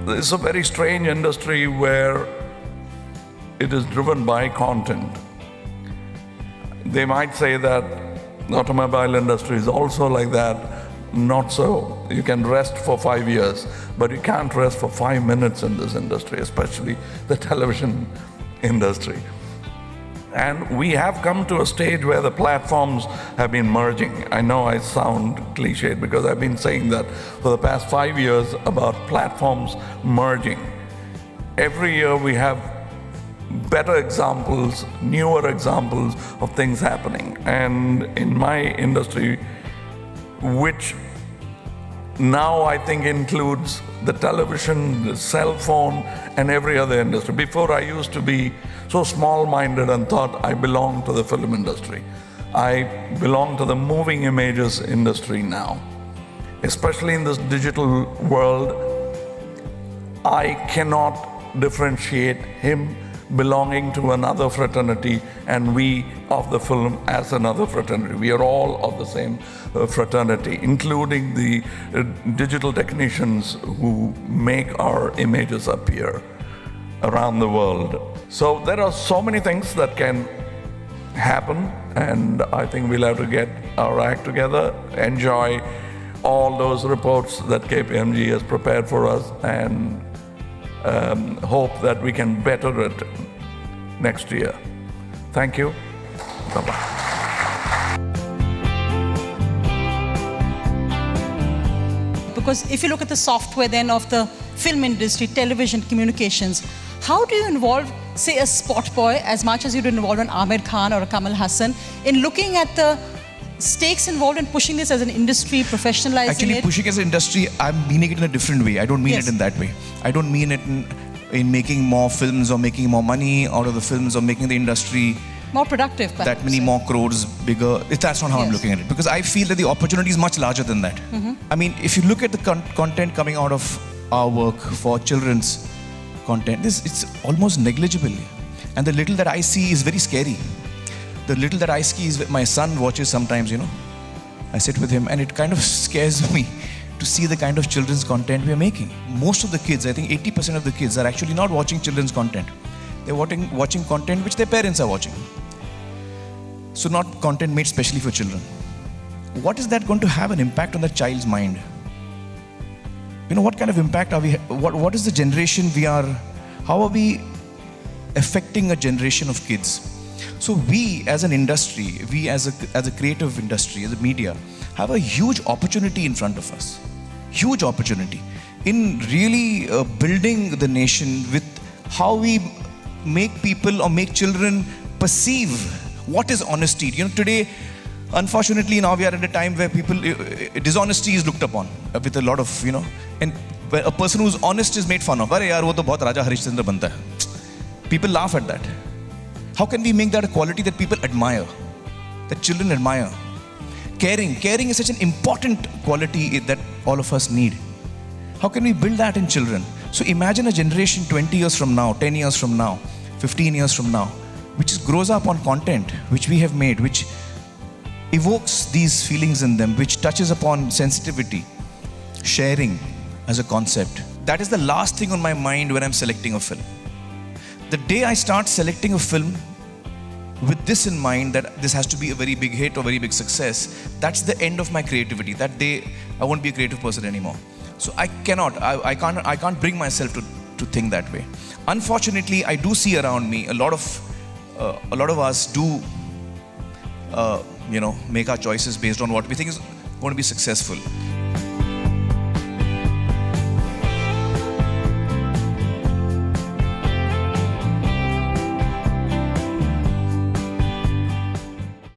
it's a very strange industry where it is driven by content. They might say that the automobile industry is also like that. Not so. You can rest for 5 years, but you can't rest for 5 minutes in this industry, especially the television industry. And we have come to a stage where the platforms have been merging. I know I sound cliched because I've been saying that for the past 5 years about platforms merging. Every year we have better examples, newer examples of things happening. And in my industry, which now I think includes the television, the cell phone, and every other industry. Before, I used to be so small-minded and thought I belonged to the film industry. I belong to the moving images industry now. Especially in this digital world, I cannot differentiate him belonging to another fraternity and we of the film as another fraternity. We are all of the same fraternity, including the digital technicians who make our images appear around the world. So there are so many things that can happen, and I think we'll have to get our act together, enjoy all those reports that KPMG has prepared for us, and hope that we can better it next year. Thank you. Bye-bye. Because if you look at the software then of the film industry, television, communications, how do you involve, say, a spot boy as much as you do involve an Aamir Khan or a Kamal Hassan in looking at the stakes involved in pushing this as an industry, professionalizing Actually, it? pushing as an industry, I'm meaning it in a different way. I don't mean Yes. it in that way. I don't mean it in making more films or making more money out of the films or making the industry More productive, perhaps. that many more crores bigger. That's not how I'm Yes. looking at it. Because I feel that the opportunity is much larger than that. I mean, if you look at the content coming out of our work for children's content, it's almost negligible. And the little that I see is very scary. The little that I see is my son watches sometimes, you know. I sit with him and it kind of scares me to see the kind of children's content we are making. Most of the kids, I think 80% of the kids are actually not watching children's content. They're watching content which their parents are watching. So not content made specially for children. What is that going to have an impact on the child's mind? You know, what kind of impact are we, what is the generation we are, how are we affecting a generation of kids? So we as an industry, we as a creative industry, as a media, have a huge opportunity in front of us. Huge opportunity in really building the nation with how we make people or make children perceive what is honesty. You know, today, unfortunately, now we are at a time where people, dishonesty is looked upon with a lot of, you know, and where a person who's honest is made fun of. Arey yaar, wo to bahut Raja Harishchandra banta hai. People laugh at that. How can we make that a quality that people admire, that children admire? Caring is such an important quality that all of us need. How can we build that in children? So imagine a generation 20 years from now, 10 years from now, 15 years from now, which grows up on content which we have made, which evokes these feelings in them, which touches upon sensitivity, sharing as a concept. That is the last thing on my mind when I'm selecting a film. The day I start selecting a film with this in mind, that this has to be a very big hit or very big success, that's the end of my creativity. That day, I won't be a creative person anymore. So I can't bring myself to think that way. Unfortunately, I do see around me a lot of us do, make our choices based on what we think is going to be successful.